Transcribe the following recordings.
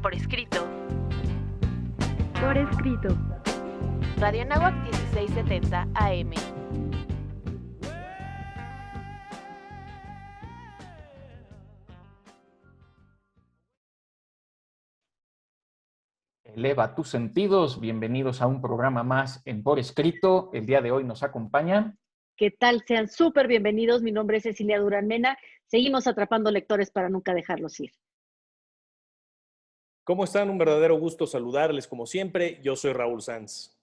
Por escrito. Por escrito. Radio Anáhuac 1670 AM. Eleva tus sentidos, bienvenidos a un programa más en Por Escrito. El día de hoy nos acompaña. ¿Qué tal? Sean súper bienvenidos. Mi nombre es Cecilia Durán Mena. Seguimos atrapando lectores para nunca dejarlos ir. ¿Cómo están? Un verdadero gusto saludarles como siempre. Yo soy Raúl Sanz.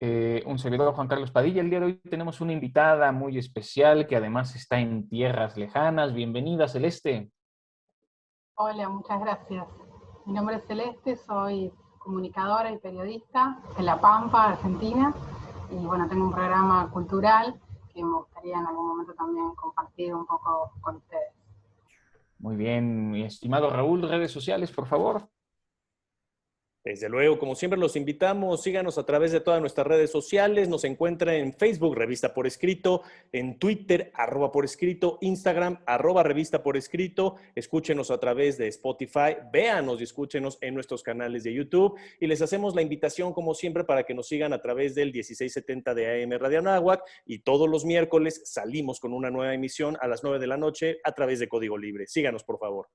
Un servidor, Juan Carlos Padilla. El día de hoy tenemos una invitada muy especial que además está en tierras lejanas. Bienvenida, Celeste. Hola, muchas gracias. Mi nombre es Celeste, soy comunicadora y periodista de La Pampa, Argentina. Y bueno, tengo un programa cultural que me gustaría en algún momento también compartir un poco con ustedes. Muy bien, mi estimado Raúl, redes sociales, por favor. Desde luego, como siempre los invitamos, síganos a través de todas nuestras redes sociales, nos encuentran en Facebook, Revista Por Escrito, en Twitter, @Por Escrito, Instagram, @Revista Por Escrito, escúchenos a través de Spotify, véanos y escúchenos en nuestros canales de YouTube y les hacemos la invitación, como siempre, para que nos sigan a través del 1670 de AM Radio Anáhuac y todos los miércoles salimos con una nueva emisión a las 9 de la noche a través de Código Libre. Síganos, por favor.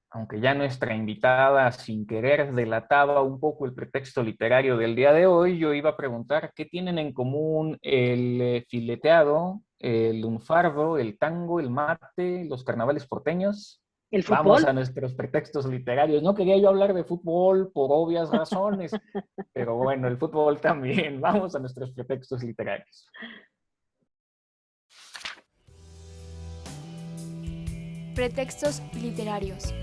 Aunque ya nuestra invitada, sin querer, delataba un poco el pretexto literario del día de hoy, yo iba a preguntar qué tienen en común el fileteado, el lunfardo, el tango, el mate, los carnavales porteños. ¿El fútbol? Vamos a nuestros pretextos literarios. No quería yo hablar de fútbol por obvias razones, pero bueno, el fútbol también. Vamos a nuestros pretextos literarios. Pretextos literarios.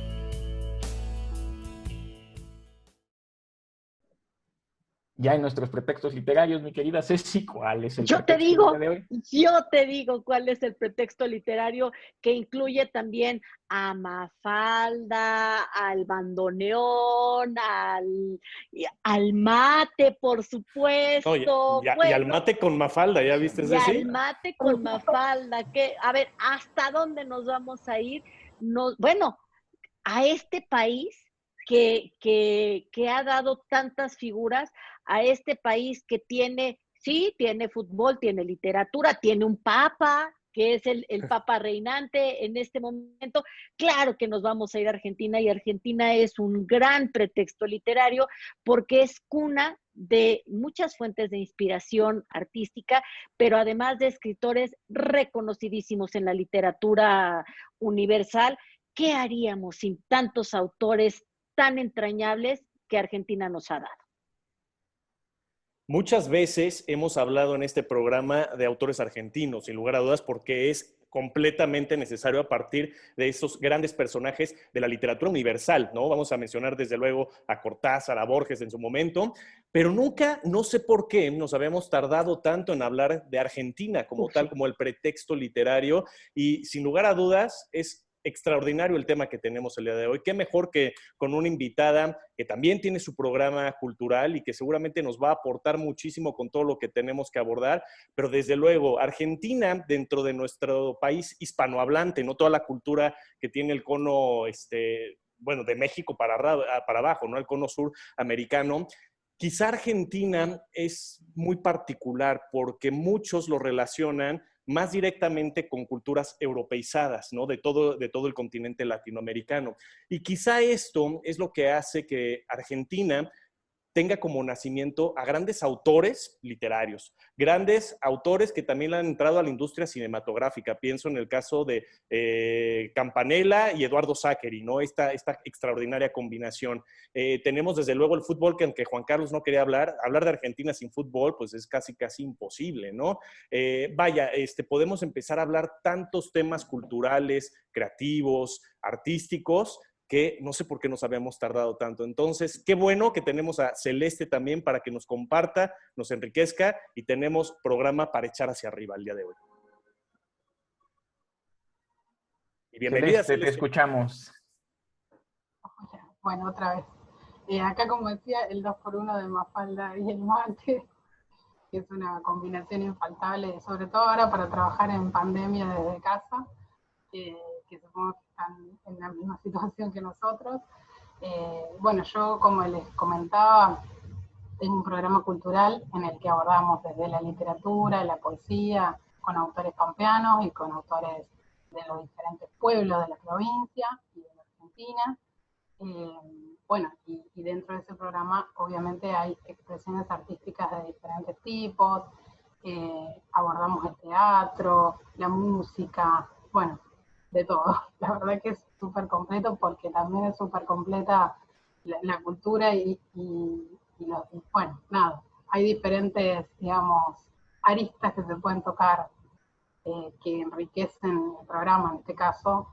Ya en nuestros pretextos literarios, mi querida Ceci, ¿cuál es el Yo te pretexto del día de hoy? digo cuál es el pretexto literario que incluye también a Mafalda, al bandoneón, al mate, por supuesto. No, y al mate con Mafalda, ¿ya viste ese? Y al mate con Mafalda. A ver, ¿hasta dónde nos vamos a ir? Bueno, a este país que ha dado tantas figuras, a este país que tiene fútbol, tiene literatura, tiene un papa, que es el papa reinante en este momento. Claro que nos vamos a ir a Argentina, y Argentina es un gran pretexto literario porque es cuna de muchas fuentes de inspiración artística, pero además de escritores reconocidísimos en la literatura universal. ¿Qué haríamos sin tantos autores tan entrañables que Argentina nos ha dado? Muchas veces hemos hablado en este programa de autores argentinos, sin lugar a dudas, porque es completamente necesario a partir de esos grandes personajes de la literatura universal, ¿no? Vamos a mencionar desde luego a Cortázar, a Borges en su momento, pero nunca, no sé por qué, nos habíamos tardado tanto en hablar de Argentina como tal, como el pretexto literario, y sin lugar a dudas es extraordinario el tema que tenemos el día de hoy. Qué mejor que con una invitada que también tiene su programa cultural y que seguramente nos va a aportar muchísimo con todo lo que tenemos que abordar, pero desde luego Argentina, dentro de nuestro país hispanohablante, no toda la cultura que tiene el cono, bueno, de México para abajo, ¿no? El cono sur americano. Quizá Argentina es muy particular porque muchos lo relacionan más directamente con culturas europeizadas, ¿no? De todo el continente latinoamericano. Y quizá esto es lo que hace que Argentina tenga como nacimiento a grandes autores literarios, grandes autores que también han entrado a la industria cinematográfica. Pienso en el caso de Campanella y Eduardo Záqueri, ¿no? Esta extraordinaria combinación. Tenemos desde luego el fútbol, que aunque Juan Carlos no quería hablar de Argentina sin fútbol, pues es casi imposible, ¿no? Podemos empezar a hablar tantos temas culturales, creativos, artísticos, que no sé por qué nos habíamos tardado tanto. Entonces, qué bueno que tenemos a Celeste también para que nos comparta, nos enriquezca, y tenemos programa para echar hacia arriba el día de hoy. Y bienvenida, Celeste, te escuchamos. Bueno, otra vez. Acá, como decía, el 2x1 de Mafalda y el mate, que es una combinación infaltable, sobre todo ahora para trabajar en pandemia desde casa, que supongo que están en la misma situación que nosotros. Bueno, yo como les comentaba, tengo un programa cultural en el que abordamos desde la literatura, la poesía, con autores pampeanos y con autores de los diferentes pueblos de la provincia y de la Argentina. Bueno, y dentro de ese programa obviamente hay expresiones artísticas de diferentes tipos, abordamos el teatro, la música, bueno, de todo. La verdad que es súper completo porque también es súper completa la cultura y bueno, nada, hay diferentes, digamos, aristas que se pueden tocar que enriquecen el programa en este caso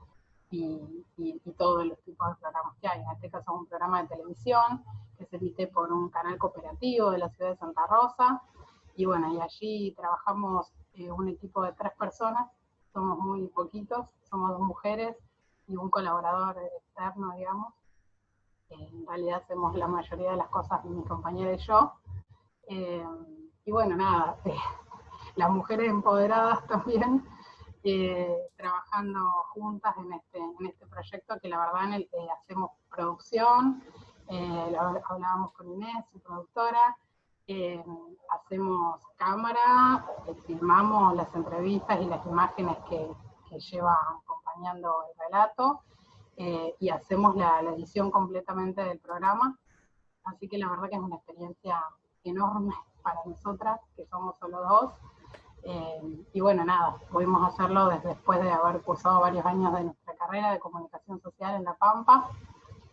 y todos los tipos de programas que hay. En este caso es un programa de televisión que se emite por un canal cooperativo de la ciudad de Santa Rosa y bueno, y allí trabajamos un equipo de 3 personas, somos muy poquitos, somos 2 mujeres y un colaborador externo, digamos. En realidad hacemos la mayoría de las cosas mi compañera y yo. Y bueno, nada, las mujeres empoderadas también, trabajando juntas en este proyecto que la verdad en el que hacemos producción, hablábamos con Inés, su productora, hacemos cámara, filmamos las entrevistas y las imágenes que llevan acompañando el relato, y hacemos la edición completamente del programa, así que la verdad que es una experiencia enorme para nosotras, que somos solo 2, y bueno, nada, pudimos hacerlo después de haber cursado varios años de nuestra carrera de comunicación social en La Pampa,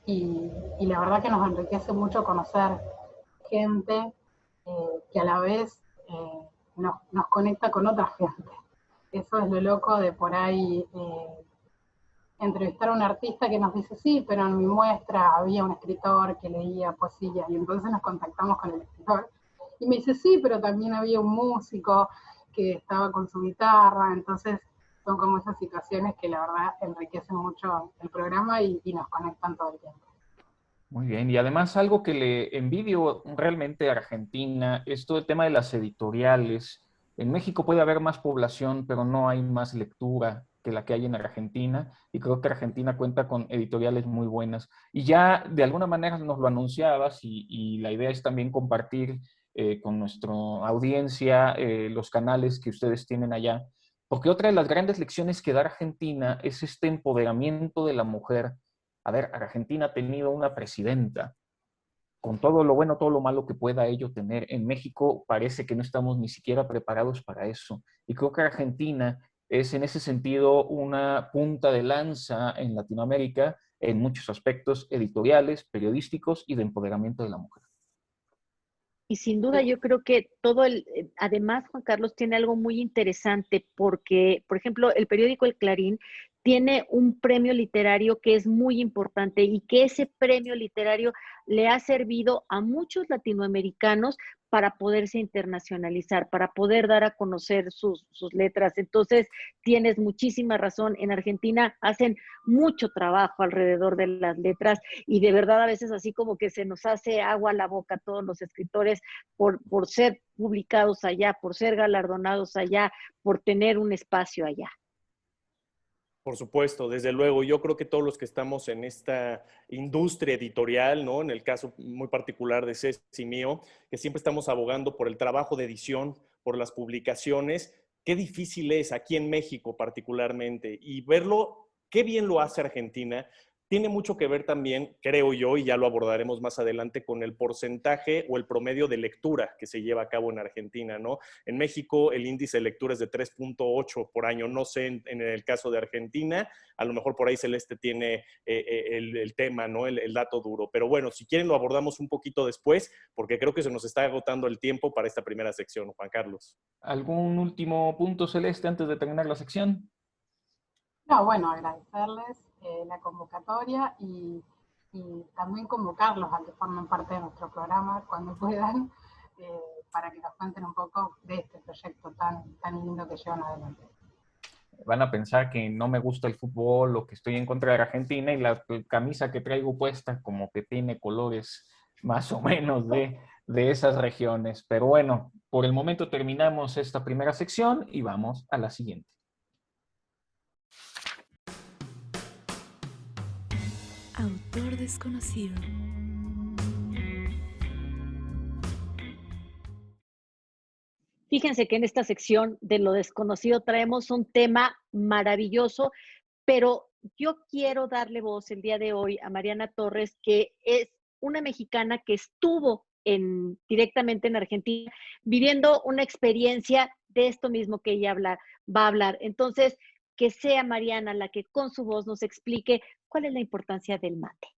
y la verdad que nos enriquece mucho conocer gente que a la vez nos conecta con otra gente. Eso es lo loco de por ahí entrevistar a un artista que nos dice, sí, pero en mi muestra había un escritor que leía poesía, y entonces nos contactamos con el escritor, y me dice, sí, pero también había un músico que estaba con su guitarra, entonces son como esas situaciones que la verdad enriquecen mucho el programa y nos conectan todo el tiempo. Muy bien, y además algo que le envidio realmente a Argentina es todo el tema de las editoriales. En México puede haber más población, pero no hay más lectura que la que hay en Argentina, y creo que Argentina cuenta con editoriales muy buenas. Y ya de alguna manera nos lo anunciabas, y la idea es también compartir con nuestra audiencia los canales que ustedes tienen allá, porque otra de las grandes lecciones que da Argentina es este empoderamiento de la mujer. A ver, Argentina ha tenido una presidenta, con todo lo bueno, todo lo malo que pueda ello tener. En México parece que no estamos ni siquiera preparados para eso. Y creo que Argentina es en ese sentido una punta de lanza en Latinoamérica en muchos aspectos editoriales, periodísticos y de empoderamiento de la mujer. Y sin duda yo creo que además Juan Carlos tiene algo muy interesante porque, por ejemplo, el periódico El Clarín tiene un premio literario que es muy importante y que ese premio literario le ha servido a muchos latinoamericanos para poderse internacionalizar, para poder dar a conocer sus letras. Entonces, tienes muchísima razón. En Argentina hacen mucho trabajo alrededor de las letras y de verdad a veces así como que se nos hace agua a la boca a todos los escritores por ser publicados allá, por ser galardonados allá, por tener un espacio allá. Por supuesto, desde luego. Yo creo que todos los que estamos en esta industria editorial, ¿no? En el caso muy particular de Ceci y mío, que siempre estamos abogando por el trabajo de edición, por las publicaciones, qué difícil es aquí en México particularmente. Y verlo, qué bien lo hace Argentina, tiene mucho que ver también, creo yo, y ya lo abordaremos más adelante, con el porcentaje o el promedio de lectura que se lleva a cabo en Argentina, ¿no? En México el índice de lectura es de 3.8 por año, no sé en el caso de Argentina, a lo mejor por ahí Celeste tiene el tema, ¿no? El dato duro. Pero bueno, si quieren lo abordamos un poquito después, porque creo que se nos está agotando el tiempo para esta primera sección, Juan Carlos. ¿Algún último punto, Celeste, antes de terminar la sección? No, bueno, agradecerles la convocatoria y también convocarlos a que formen parte de nuestro programa cuando puedan, para que nos cuenten un poco de este proyecto tan lindo que llevan adelante. Van a pensar que no me gusta el fútbol o que estoy en contra de Argentina, y la camisa que traigo puesta como que tiene colores más o menos de esas regiones. Pero bueno, por el momento terminamos esta primera sección y vamos a la siguiente. Autor desconocido. Fíjense que en esta sección de lo desconocido traemos un tema maravilloso, pero yo quiero darle voz el día de hoy a Mariana Torres, que es una mexicana que estuvo directamente en Argentina viviendo una experiencia de esto mismo que ella va a hablar. Entonces, que sea Mariana la que con su voz nos explique cuál es la importancia del mate.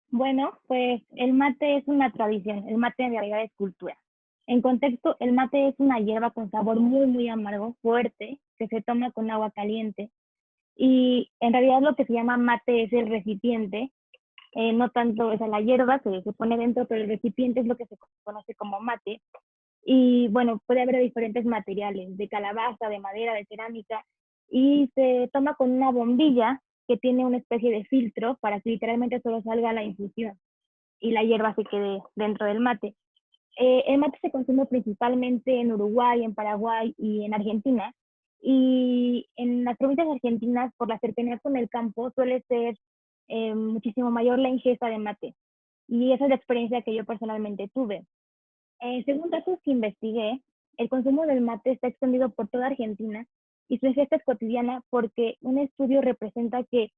Bueno, pues el mate es una tradición, el mate en realidad es cultura. En contexto, el mate es una hierba con sabor muy amargo, fuerte, que se toma con agua caliente. Y en realidad lo que se llama mate es el recipiente, no tanto, o sea, la hierba se pone dentro, pero el recipiente es lo que se conoce como mate. Y bueno, puede haber diferentes materiales, de calabaza, de madera, de cerámica, y se toma con una bombilla que tiene una especie de filtro para que literalmente solo salga la infusión y la hierba se quede dentro del mate. El mate se consume principalmente en Uruguay, en Paraguay y en Argentina. Y en las provincias argentinas, por la cercanía con el campo, suele ser muchísimo mayor la ingesta de mate. Y esa es la experiencia que yo personalmente tuve. Según datos que investigué, el consumo del mate está extendido por toda Argentina y su ingesta es cotidiana porque un estudio representa que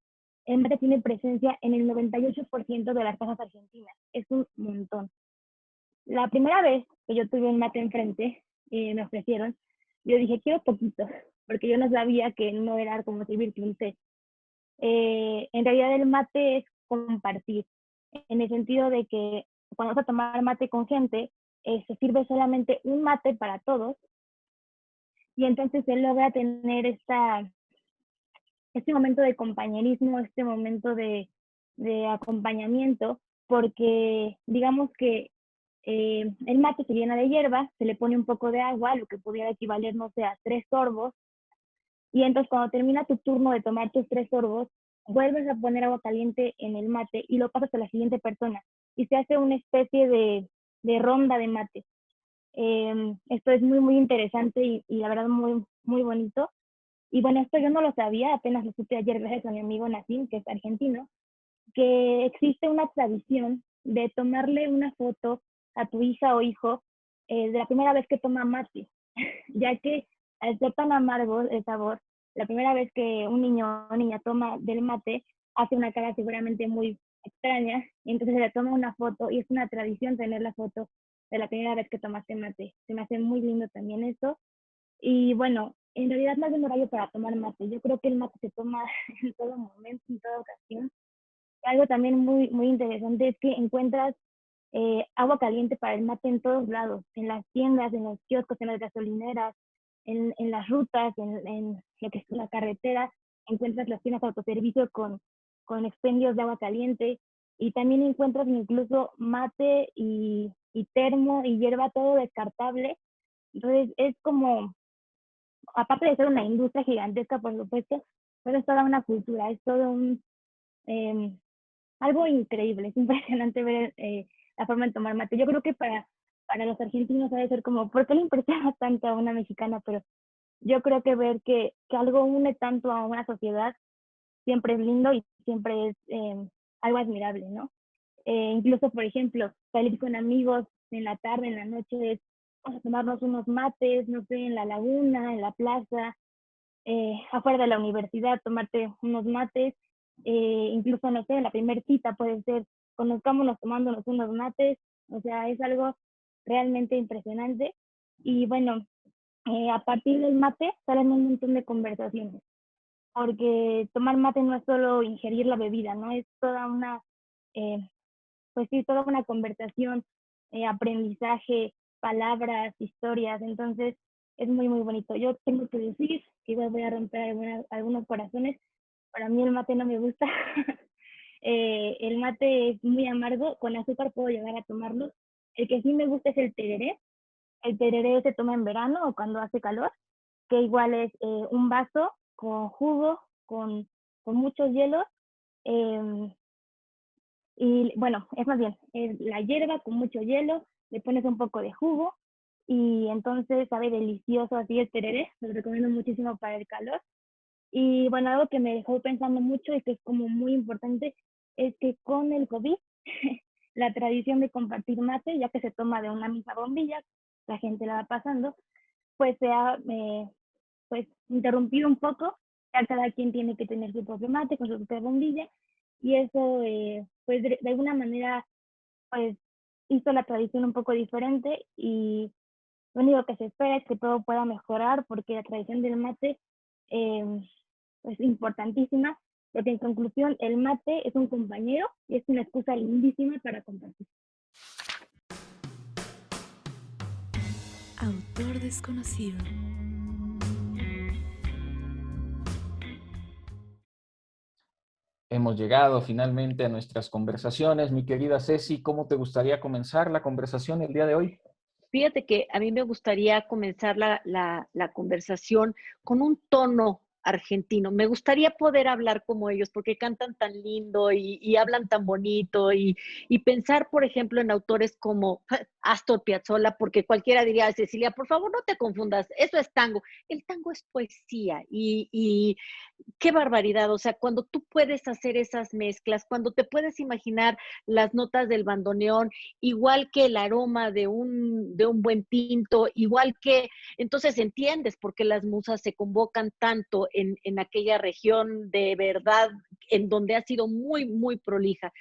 el mate tiene presencia en el 98% de las casas argentinas. Es un montón. La primera vez que yo tuve un mate enfrente, me ofrecieron, yo dije, quiero poquito, porque yo no sabía que no era como servirte un té. En realidad el mate es compartir, en el sentido de que cuando vas a tomar mate con gente, se sirve solamente un mate para todos, y entonces se logra tener este momento de compañerismo, este momento de acompañamiento, porque digamos que el mate se llena de hierba, se le pone un poco de agua, lo que pudiera equivaler, no sé, a 3 sorbos, y entonces cuando termina tu turno de tomar tus 3 sorbos, vuelves a poner agua caliente en el mate y lo pasas a la siguiente persona, y se hace una especie de ronda de mate. Esto es muy interesante y la verdad muy bonito. Y bueno, esto yo no lo sabía, apenas lo supe ayer gracias a mi amigo Nassim, que es argentino, que existe una tradición de tomarle una foto a tu hija o hijo de la primera vez que toma mate, ya que al ser tan amargo el sabor, la primera vez que un niño o niña toma del mate, hace una cara seguramente muy extraña, y entonces se le toma una foto, y es una tradición tener la foto de la primera vez que tomaste mate. Se me hace muy lindo también eso. Y bueno, en realidad no hay un horario para tomar mate. Yo creo que el mate se toma en todo momento, en toda ocasión. Algo también muy interesante es que encuentras agua caliente para el mate en todos lados, en las tiendas, en los kioscos, en las gasolineras, en las rutas, en lo que es la carretera, encuentras las tiendas de autoservicio con expendios de agua caliente, y también encuentras incluso mate y termo y hierba, todo descartable. Entonces es como, aparte de ser una industria gigantesca, por supuesto, pero es toda una cultura, es todo algo increíble, es impresionante ver la forma de tomar mate. Yo creo que para los argentinos debe ser como, ¿por qué le impresiona tanto a una mexicana? Pero yo creo que ver que algo une tanto a una sociedad siempre es lindo y siempre es algo admirable, ¿no? Incluso, por ejemplo, salir con amigos en la tarde, en la noche, vamos a tomarnos unos mates, no sé, en la laguna, en la plaza, afuera de la universidad, tomarte unos mates, incluso, no sé, en la primera cita puede ser, conozcámonos tomándonos unos mates, o sea, es algo realmente impresionante. Y bueno, a partir del mate salen un montón de conversaciones, porque tomar mate no es solo ingerir la bebida, ¿no? Es toda una, pues sí, toda una conversación, aprendizaje, palabras, historias. Entonces es muy bonito. Yo tengo que decir que igual voy a romper algunos corazones. Para mí el mate no me gusta. El mate es muy amargo, con azúcar puedo llegar a tomarlo. El que sí me gusta es el tereré. El tereré se toma en verano o cuando hace calor, que igual es un vaso con jugo, con muchos hielos, y bueno, es más bien, es la hierba con mucho hielo, le pones un poco de jugo y entonces sabe delicioso así el tereré, lo recomiendo muchísimo para el calor. Y bueno, algo que me dejó pensando mucho y que es como muy importante es que con el COVID, la tradición de compartir mate, ya que se toma de una misma bombilla, la gente la va pasando, pues se ha pues, interrumpido un poco, ya cada quien tiene que tener su propio mate con su propia bombilla, y eso, pues de alguna manera, pues hizo la tradición un poco diferente, y lo único que se espera es que todo pueda mejorar, porque la tradición del mate es importantísima, porque en conclusión el mate es un compañero y es una excusa lindísima para compartir. Autor desconocido. Hemos llegado finalmente a nuestras conversaciones. Mi querida Ceci, ¿cómo te gustaría comenzar la conversación el día de hoy? Fíjate que a mí me gustaría comenzar la conversación con un tono argentino. Me gustaría poder hablar como ellos porque cantan tan lindo y hablan tan bonito y pensar, por ejemplo, en autores como Astor Piazzolla, porque cualquiera diría, Cecilia, por favor, no te confundas, eso es tango. El tango es poesía y qué barbaridad, o sea, cuando tú puedes hacer esas mezclas, cuando te puedes imaginar las notas del bandoneón, igual que el aroma de un buen tinto, igual que, entonces entiendes por qué las musas se convocan tanto en aquella región de verdad, en donde ha sido muy, muy prolija.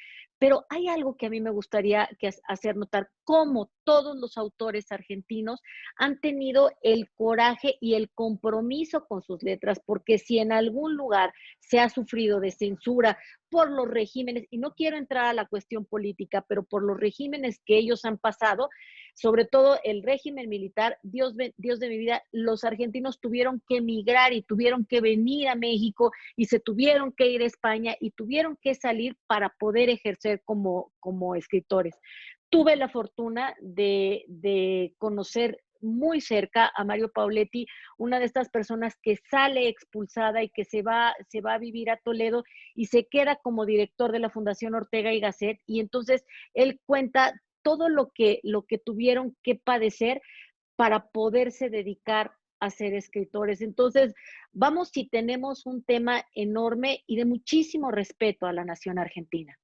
Pero hay algo que a mí me gustaría hacer notar, cómo todos los autores argentinos han tenido el coraje y el compromiso con sus letras, porque si en algún lugar se ha sufrido de censura por los regímenes, y no quiero entrar a la cuestión política, pero por los regímenes que ellos han pasado, sobre todo el régimen militar, Dios de mi vida, los argentinos tuvieron que emigrar y tuvieron que venir a México y se tuvieron que ir a España y tuvieron que salir para poder ejercer como escritores. Tuve la fortuna de conocer muy cerca a Mario Pauletti, una de estas personas que sale expulsada y que se va a vivir a Toledo y se queda como director de la Fundación Ortega y Gasset, y entonces él cuenta todo lo que tuvieron que padecer para poderse dedicar a ser escritores. Entonces, vamos, si tenemos un tema enorme y de muchísimo respeto a la nación argentina.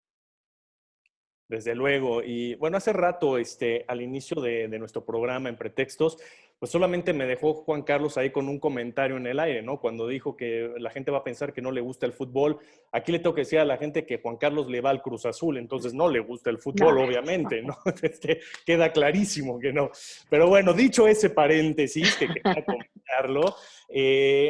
Desde luego. Y bueno, hace rato, al inicio de nuestro programa en Pretextos, pues solamente me dejó Juan Carlos ahí con un comentario en el aire, ¿no? Cuando dijo que la gente va a pensar que no le gusta el fútbol. Aquí le tengo que decir a la gente que Juan Carlos le va al Cruz Azul, entonces no le gusta el fútbol, No. obviamente, ¿no? Queda clarísimo que no. Pero bueno, dicho ese paréntesis, que quería comentarlo,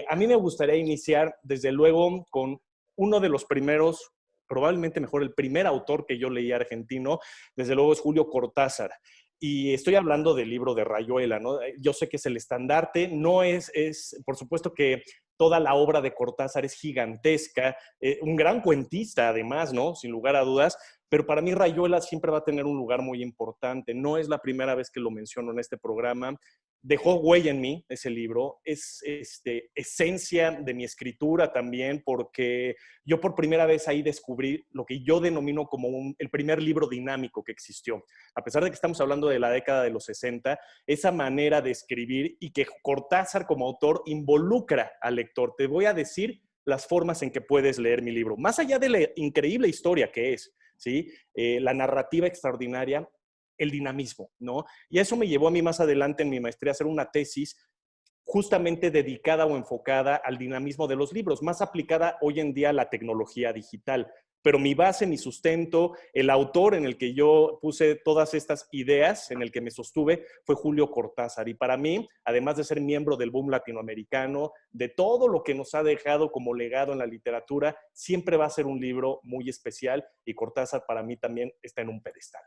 a mí me gustaría iniciar, desde luego, con uno de los primeros, probablemente mejor el primer autor que yo leí argentino, desde luego es Julio Cortázar. Y estoy hablando del libro de Rayuela, ¿no? Yo sé que es el estandarte, no es por supuesto que toda la obra de Cortázar es gigantesca, un gran cuentista además, ¿no? Sin lugar a dudas, pero para mí Rayuela siempre va a tener un lugar muy importante. No es la primera vez que lo menciono en este programa. Dejó huella en mí ese libro, es esencia de mi escritura también, porque yo por primera vez ahí descubrí lo que yo denomino como el primer libro dinámico que existió. A pesar de que estamos hablando de la década de los 60, esa manera de escribir y que Cortázar como autor involucra al lector. Te voy a decir las formas en que puedes leer mi libro. Más allá de la increíble historia que es, ¿sí? La narrativa extraordinaria, el dinamismo, ¿no? Y eso me llevó a mí más adelante en mi maestría a hacer una tesis justamente dedicada o enfocada al dinamismo de los libros, más aplicada hoy en día a la tecnología digital. Pero mi base, mi sustento, el autor en el que yo puse todas estas ideas, en el que me sostuve, fue Julio Cortázar. Y para mí, además de ser miembro del boom latinoamericano, de todo lo que nos ha dejado como legado en la literatura, siempre va a ser un libro muy especial y Cortázar para mí también está en un pedestal.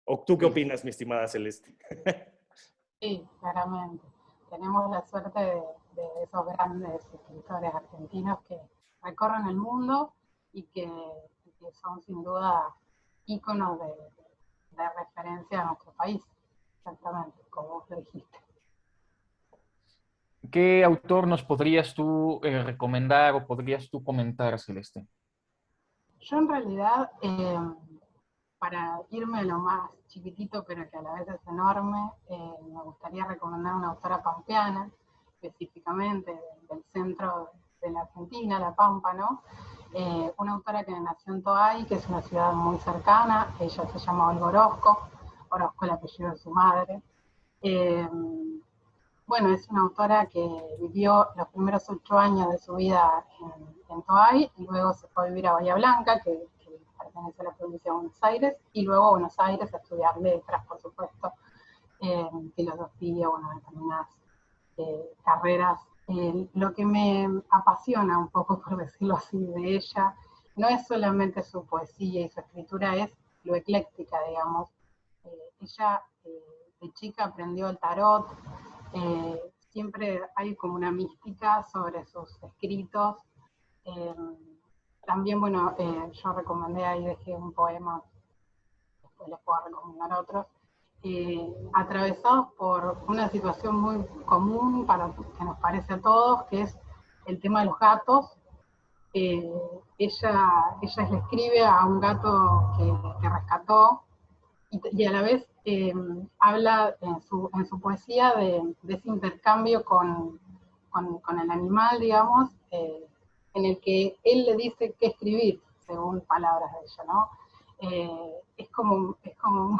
¿O tú qué opinas, mi estimada Celeste? Sí, claramente. Tenemos la suerte de esos grandes escritores argentinos que recorren el mundo y que son sin duda íconos de referencia a nuestro país. Exactamente, como vos lo dijiste. ¿Qué autor nos podrías tú recomendar o podrías tú comentar, Celeste? Yo en realidad, para irme a lo más chiquitito, pero que a la vez es enorme, me gustaría recomendar una autora pampeana, específicamente del centro de la Argentina, La Pampa, ¿no? Una autora que nació en Toay, que es una ciudad muy cercana. Ella se llama Olga Orozco, Orozco el apellido de su madre. Bueno, es una autora que vivió los primeros 8 años de su vida en Toay, y luego se fue a vivir a Bahía Blanca, que pertenece a la provincia de Buenos Aires, y luego a Buenos Aires a estudiar letras, por supuesto, filosofía, bueno, determinadas carreras. Lo que me apasiona un poco, por decirlo así, de ella, no es solamente su poesía y su escritura, es lo ecléctica, digamos. Ella de chica aprendió el tarot, siempre hay como una mística sobre sus escritos. También, bueno, yo recomendé ahí, dejé un poema, después les puedo recomendar otros, atravesados por una situación muy común que nos parece a todos, que es el tema de los gatos. Ella le escribe a un gato que rescató, y a la vez habla en su poesía de ese intercambio con el animal, digamos, en el que él le dice qué escribir, según palabras de ella, ¿no? Es como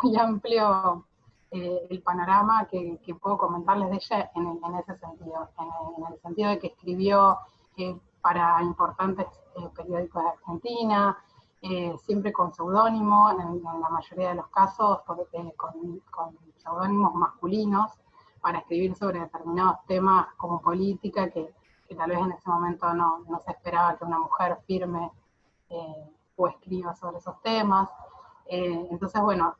muy amplio el panorama que puedo comentarles de ella en ese sentido, en el sentido de que escribió para importantes periódicos de Argentina, siempre con seudónimo, en la mayoría de los casos con seudónimos masculinos, para escribir sobre determinados temas como política, que tal vez en ese momento no se esperaba que una mujer firme o escriba sobre esos temas. Entonces, bueno,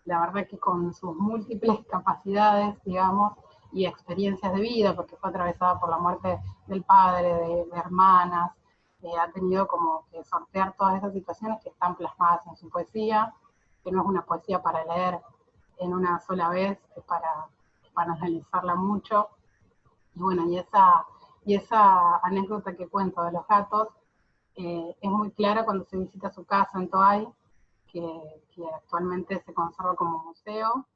la verdad que con sus múltiples capacidades, digamos, y experiencias de vida, porque fue atravesada por la muerte del padre, de hermanas, ha tenido como que sortear todas esas situaciones que están plasmadas en su poesía, que no es una poesía para leer en una sola vez, es para analizarla mucho. Y bueno, y esa anécdota que cuento de los gatos es muy clara cuando se visita su casa en Toay, que actualmente se conserva como museo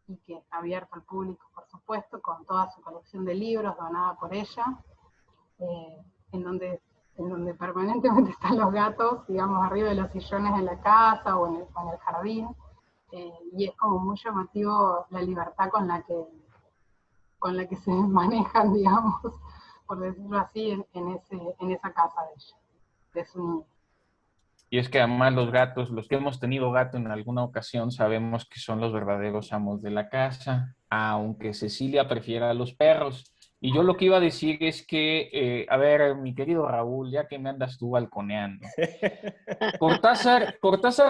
y que está abierto al público, por supuesto, con toda su colección de libros donada por ella, en donde permanentemente están los gatos, digamos, arriba de los sillones en la casa o en el jardín, y es como muy llamativo la libertad con la que se manejan, digamos, por decirlo así, en esa casa de ella, de su niña. Y es que además los gatos, los que hemos tenido gato en alguna ocasión, sabemos que son los verdaderos amos de la casa, aunque Cecilia prefiera a los perros. Y yo lo que iba a decir es que, a ver, mi querido Raúl, ya que me andas tú balconeando, Cortázar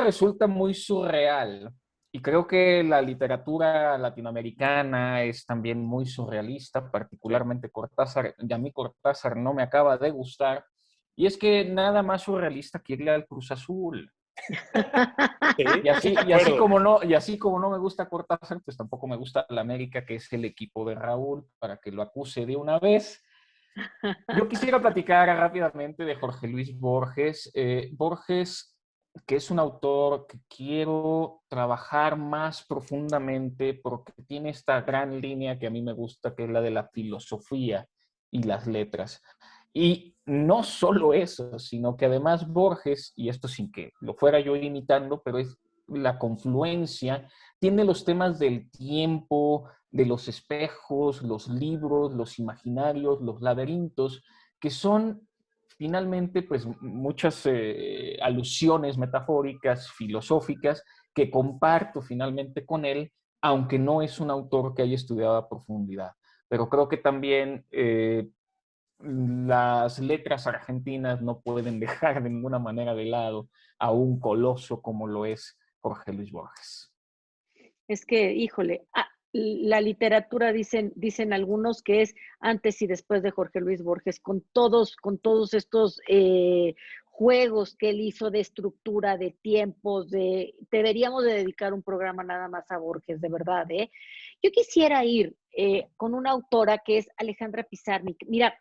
resulta muy surreal. Y creo que la literatura latinoamericana es también muy surrealista, particularmente Cortázar. Y a mí Cortázar no me acaba de gustar. Y es que nada más surrealista que irle al Cruz Azul. Sí, Y así como no me gusta Cortázar, pues tampoco me gusta la América, que es el equipo de Raúl, para que lo acuse de una vez. Yo quisiera platicar rápidamente de Jorge Luis Borges. Borges, que es un autor que quiero trabajar más profundamente porque tiene esta gran línea que a mí me gusta, que es la de la filosofía y las letras. Y no solo eso, sino que además Borges, y esto sin que lo fuera yo imitando, pero es la confluencia, tiene los temas del tiempo, de los espejos, los libros, los imaginarios, los laberintos, que son finalmente pues muchas alusiones metafóricas, filosóficas, que comparto finalmente con él, aunque no es un autor que haya estudiado a profundidad. Pero creo que también las letras argentinas no pueden dejar de ninguna manera de lado a un coloso como lo es Jorge Luis Borges. Es que, híjole, la literatura dicen algunos que es antes y después de Jorge Luis Borges, con todos estos juegos que él hizo de estructura, de tiempos, deberíamos de dedicar un programa nada más a Borges, de verdad, ¿eh? Yo quisiera ir con una autora que es Alejandra Pizarnik. Mira,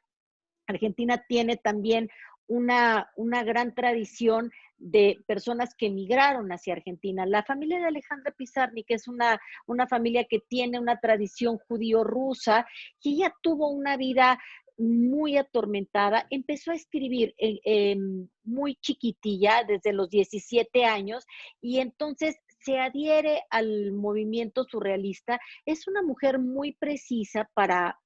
Argentina tiene también una gran tradición de personas que emigraron hacia Argentina. La familia de Alejandra Pizarnik es una familia que tiene una tradición judío-rusa, y ella tuvo una vida muy atormentada, empezó a escribir muy chiquitilla, desde los 17 años, y entonces se adhiere al movimiento surrealista. Es una mujer muy precisa para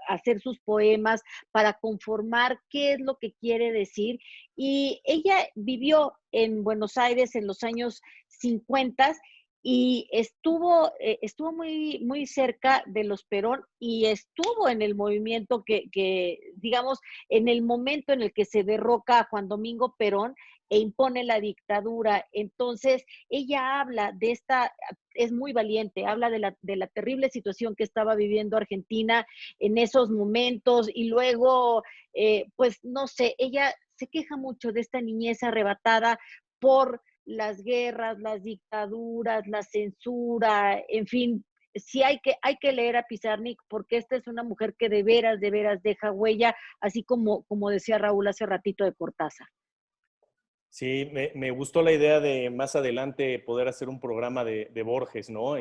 hacer sus poemas, para conformar qué es lo que quiere decir. Y ella vivió en Buenos Aires en los años 50 y estuvo muy, muy cerca de los Perón y estuvo en el movimiento digamos, en el momento en el que se derroca a Juan Domingo Perón e impone la dictadura. Entonces, ella habla de es muy valiente, habla de la terrible situación que estaba viviendo Argentina en esos momentos y luego, pues no sé, ella se queja mucho de esta niñez arrebatada por las guerras, las dictaduras, la censura, en fin, sí hay que leer a Pizarnik porque esta es una mujer que de veras deja huella, así como decía Raúl hace ratito de Cortázar. Sí, me gustó la idea de más adelante poder hacer un programa de Borges, ¿no?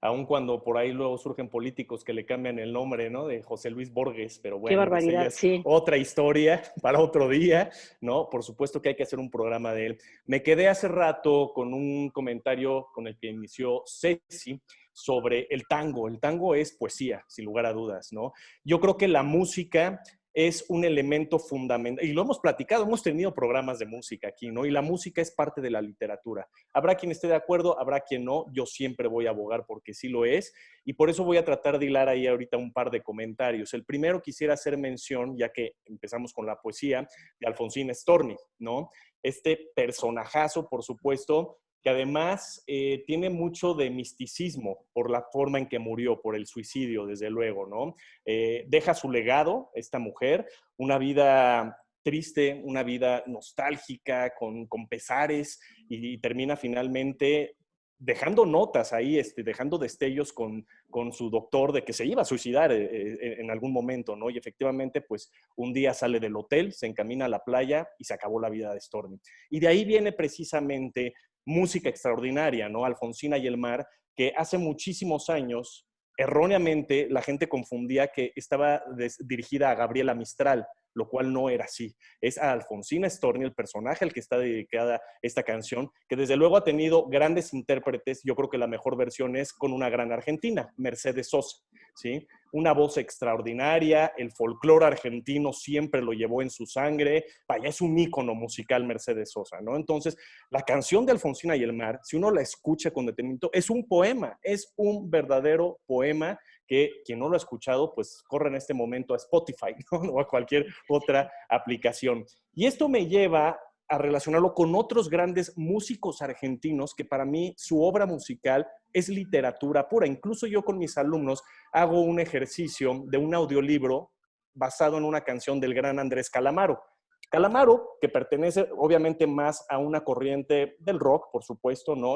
Aun cuando por ahí luego surgen políticos que le cambian el nombre, ¿no? De José Luis Borges, pero Qué bueno, esa ya barbaridad, es sí. otra historia para otro día, ¿no? Por supuesto que hay que hacer un programa de él. Me quedé hace rato con un comentario con el que inició Ceci sobre el tango. El tango es poesía, sin lugar a dudas, ¿no? Yo creo que la música es un elemento fundamental, y lo hemos platicado, hemos tenido programas de música aquí, ¿no? Y la música es parte de la literatura. Habrá quien esté de acuerdo, habrá quien no, yo siempre voy a abogar porque sí lo es, y por eso voy a tratar de hilar ahí ahorita un par de comentarios. El primero quisiera hacer mención, ya que empezamos con la poesía, de Alfonsín Storni, ¿no? Este personajazo, por supuesto, que además tiene mucho de misticismo por la forma en que murió, por el suicidio, desde luego, ¿no? Deja su legado, esta mujer, una vida triste, una vida nostálgica, con pesares, y termina finalmente dejando notas ahí, dejando destellos con su doctor de que se iba a suicidar en algún momento, ¿no? Y efectivamente, pues un día sale del hotel, se encamina a la playa y se acabó la vida de Storni. Y de ahí viene precisamente música extraordinaria, ¿no? Alfonsina y el mar, que hace muchísimos años, erróneamente, la gente confundía que estaba dirigida a Gabriela Mistral, lo cual no era así. Es a Alfonsina Storni, el personaje al que está dedicada esta canción, que desde luego ha tenido grandes intérpretes. Yo creo que la mejor versión es con una gran argentina, Mercedes Sosa, ¿sí? Una voz extraordinaria, el folclore argentino siempre lo llevó en su sangre. Vaya, es un ícono musical Mercedes Sosa, ¿no? Entonces, la canción de Alfonsina y el mar, si uno la escucha con detenimiento, es un poema, es un verdadero poema que quien no lo ha escuchado, pues corre en este momento a Spotify, ¿no? O a cualquier otra aplicación. Y esto me lleva a relacionarlo con otros grandes músicos argentinos que para mí su obra musical es literatura pura. Incluso yo con mis alumnos hago un ejercicio de un audiolibro basado en una canción del gran Andrés Calamaro. Calamaro, que pertenece obviamente más a una corriente del rock, por supuesto, ¿no?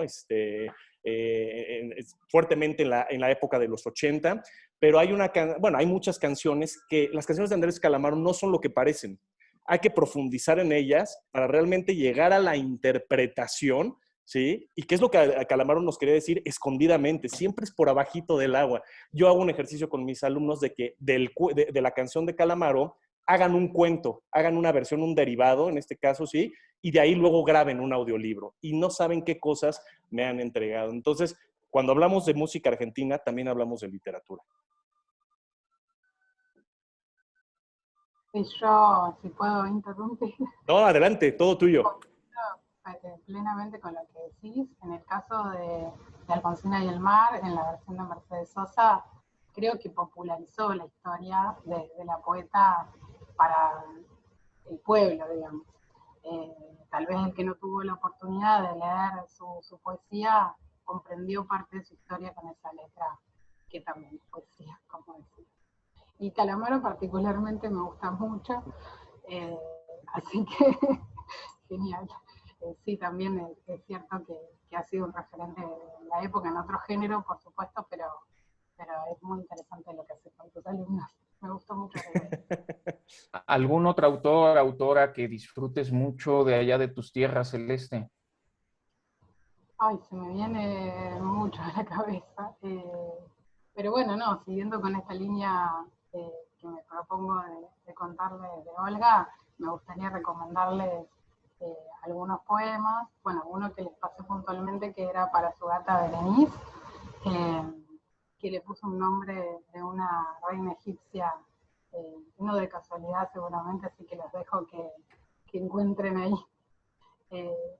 Fuertemente en la época de los 80, pero hay muchas canciones que las canciones de Andrés Calamaro no son lo que parecen. Hay que profundizar en ellas para realmente llegar a la interpretación, ¿sí? Y qué es lo que Calamaro nos quería decir escondidamente, siempre es por abajito del agua. Yo hago un ejercicio con mis alumnos de que de la canción de Calamaro hagan un cuento, hagan una versión, un derivado, en este caso, sí, y de ahí luego graben un audiolibro. Y no saben qué cosas me han entregado. Entonces, cuando hablamos de música argentina, también hablamos de literatura. Y yo, si puedo interrumpir. No, adelante, todo tuyo. Plenamente con lo que decís. En el caso de Alfonsina y el mar, en la versión de Mercedes Sosa, creo que popularizó la historia de la poeta para el pueblo, digamos. Tal vez el que no tuvo la oportunidad de leer su poesía comprendió parte de su historia con esa letra, que también es poesía, como decía. Y Calamaro particularmente me gusta mucho, así que genial. Sí, también es cierto que ha sido un referente en la época, en otro género, por supuesto, pero es muy interesante lo que hace con tus alumnos. Me gustó mucho. ¿Algún otro autor, autora que disfrutes mucho de allá de tus tierras, Celeste? Ay, se me viene mucho a la cabeza. Pero bueno, no, siguiendo con esta línea que me propongo de contarles de Olga, me gustaría recomendarles algunos poemas. Bueno, uno que les pasé puntualmente, que era para su gata Berenice, que le puso un nombre de una reina egipcia, no de casualidad seguramente, así que los dejo que encuentren ahí.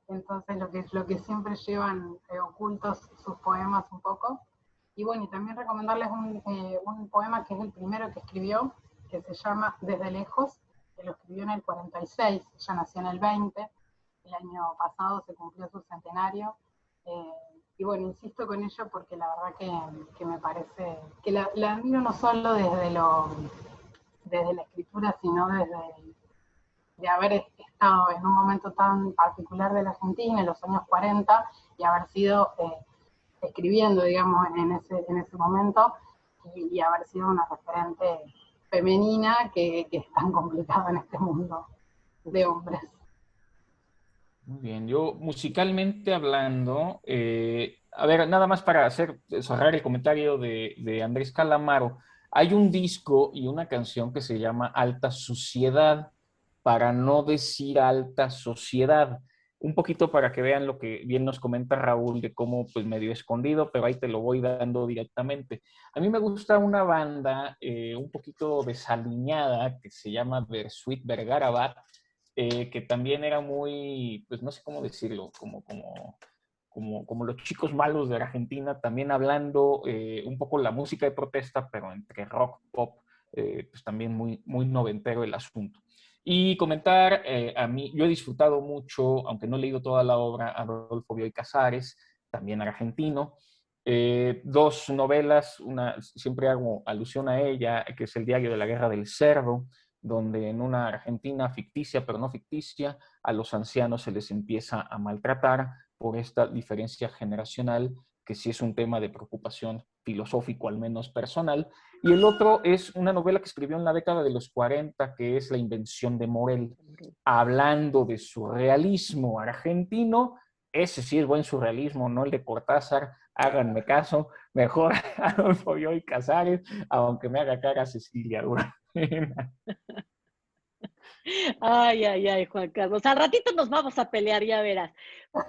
Entonces lo que siempre llevan ocultos sus poemas un poco. Y bueno, y también recomendarles un poema que es el primero que escribió, que se llama Desde Lejos, que lo escribió en el 46, ella nació en el 20, el año pasado se cumplió su centenario. Y bueno, insisto con ello porque la verdad que me parece, que la admiro no solo desde la escritura, sino de haber estado en un momento tan particular de la Argentina, en los años 40, y haber sido escribiendo, digamos, en ese momento, y haber sido una referente femenina que es tan complicado en este mundo de hombres. Muy bien, yo musicalmente hablando, a ver, nada más para cerrar el comentario de Andrés Calamaro, hay un disco y una canción que se llama Alta Suciedad, para no decir alta sociedad. Un poquito para que vean lo que bien nos comenta Raúl de cómo pues medio escondido, pero ahí te lo voy dando directamente. A mí me gusta una banda un poquito desaliñada que se llama Versuit Vergarabat, que también era muy, pues no sé cómo decirlo, como los chicos malos de la Argentina, también hablando un poco la música de protesta, pero entre rock, pop, pues también muy, muy noventero el asunto. Y comentar, a mí, yo he disfrutado mucho, aunque no he leído toda la obra, a Rodolfo Bioy Casares, también argentino. Dos novelas, una, siempre hago alusión a ella, que es El diario de la guerra del cerdo, donde en una Argentina ficticia, pero no ficticia, a los ancianos se les empieza a maltratar por esta diferencia generacional, que sí es un tema de preocupación filosófico, al menos personal. Y el otro es una novela que escribió en la década de los 40, que es La invención de Morel, hablando de surrealismo argentino. Ese sí es buen surrealismo, no el de Cortázar, háganme caso, mejor Adolfo Bioy Casares, aunque me haga cara Cecilia Durán. Ay, Juan Carlos. Al ratito nos vamos a pelear, ya verás.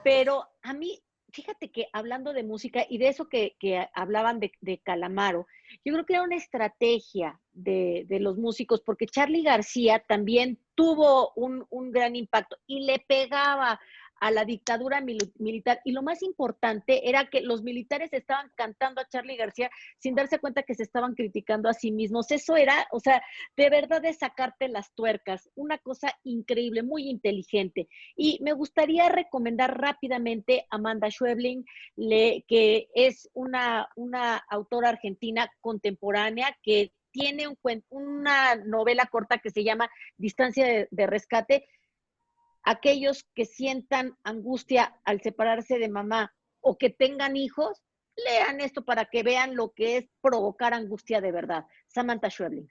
Pero a mí, fíjate que hablando de música y de eso que hablaban de Calamaro, yo creo que era una estrategia de los músicos, porque Charly García también tuvo un gran impacto y le pegaba a la dictadura militar. Y lo más importante era que los militares estaban cantando a Charly García sin darse cuenta que se estaban criticando a sí mismos. Eso era, o sea, de verdad de sacarte las tuercas, una cosa increíble, muy inteligente. Y me gustaría recomendar rápidamente a Amanda Schweblin, que es una autora argentina contemporánea que tiene una novela corta que se llama Distancia de Rescate. Aquellos que sientan angustia al separarse de mamá o que tengan hijos, lean esto para que vean lo que es provocar angustia de verdad. Samantha Schweblin.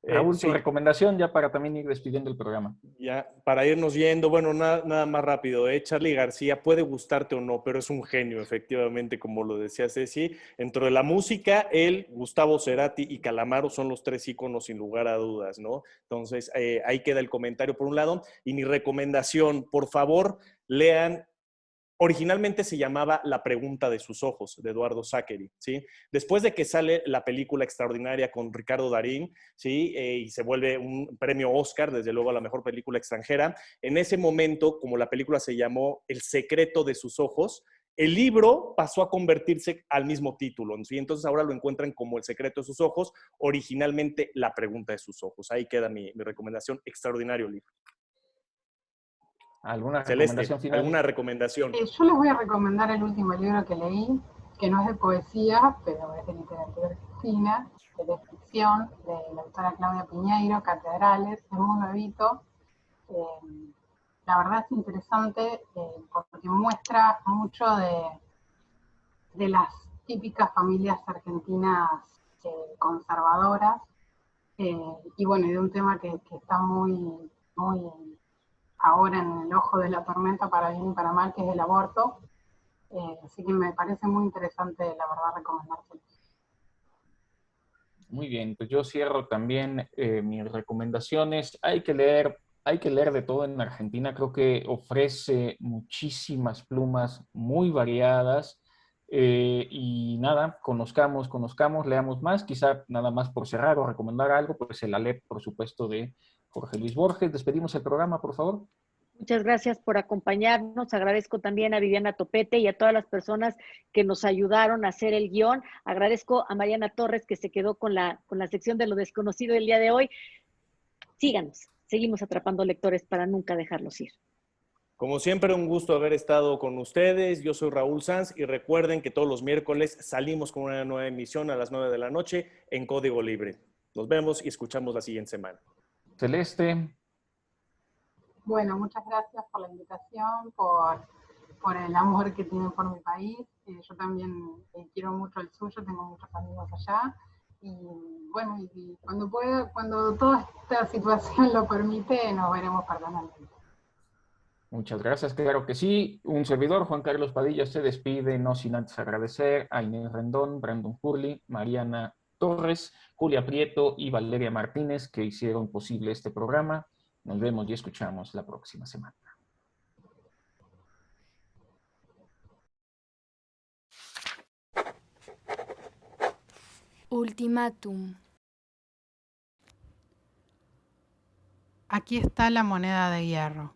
Raúl, Sí. tu recomendación ya para también ir despidiendo el programa. Ya, para irnos yendo, bueno, nada más rápido, Charly García puede gustarte o no, pero es un genio, efectivamente, como lo decía Ceci. Dentro de la música, él, Gustavo Cerati y Calamaro son los tres íconos sin lugar a dudas, ¿no? Entonces, ahí queda el comentario por un lado. Y mi recomendación, por favor, lean. Originalmente se llamaba La pregunta de sus ojos, de Eduardo Zachary, ¿sí? Después de que sale la película extraordinaria con Ricardo Darín, ¿sí? Y se vuelve un premio Oscar, desde luego a la mejor película extranjera, en ese momento, como la película se llamó El secreto de sus ojos, el libro pasó a convertirse al mismo título, ¿sí? Entonces ahora lo encuentran como El secreto de sus ojos, originalmente La pregunta de sus ojos. Ahí queda mi recomendación, extraordinario libro. ¿Alguna Celeste, recomendación final? ¿alguna recomendación? Yo les voy a recomendar el último libro que leí, que no es de poesía, pero es de literatura argentina, de ficción, de la autora Claudia Piñeiro, Catedrales, es muy nuevito. La verdad es interesante porque muestra mucho de las típicas familias argentinas conservadoras, y bueno, de un tema que está muy ahora en el ojo de la tormenta, para bien y para mal, que es el aborto. Así que me parece muy interesante, la verdad, recomendárselo. Muy bien, pues yo cierro también mis recomendaciones. Hay que leer de todo en Argentina. Creo que ofrece muchísimas plumas muy variadas. Y nada, conozcamos, leamos más. Quizá nada más por cerrar o recomendar algo, pues el Alep, por supuesto, de Jorge Luis Borges. Despedimos el programa, por favor. Muchas gracias por acompañarnos. Agradezco también a Viviana Topete y a todas las personas que nos ayudaron a hacer el guión. Agradezco a Mariana Torres que se quedó con la sección de lo desconocido el día de hoy. Síganos, seguimos atrapando lectores para nunca dejarlos ir. Como siempre, un gusto haber estado con ustedes. Yo soy Raúl Sanz y recuerden que todos los miércoles salimos con una nueva emisión a las 9 de la noche en Código Libre. Nos vemos y escuchamos la siguiente semana. Celeste. Bueno, muchas gracias por la invitación, por el amor que tienen por mi país. Yo también quiero mucho el suyo, tengo muchos amigos allá. Y bueno, y cuando pueda, cuando toda esta situación lo permite, nos veremos personalmente. Muchas gracias, claro que sí. Un servidor, Juan Carlos Padilla, se despide, no sin antes agradecer a Inés Rendón, Brandon Hurley, Mariana Torres, Julia Prieto y Valeria Martínez, que hicieron posible este programa. Nos vemos y escuchamos la próxima semana. Ultimátum. Aquí está la moneda de hierro.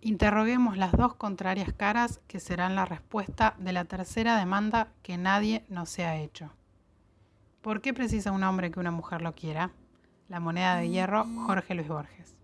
Interroguemos las dos contrarias caras que serán la respuesta de la tercera demanda que nadie nos se ha hecho. ¿Por qué precisa un hombre que una mujer lo quiera? La moneda de hierro, Jorge Luis Borges.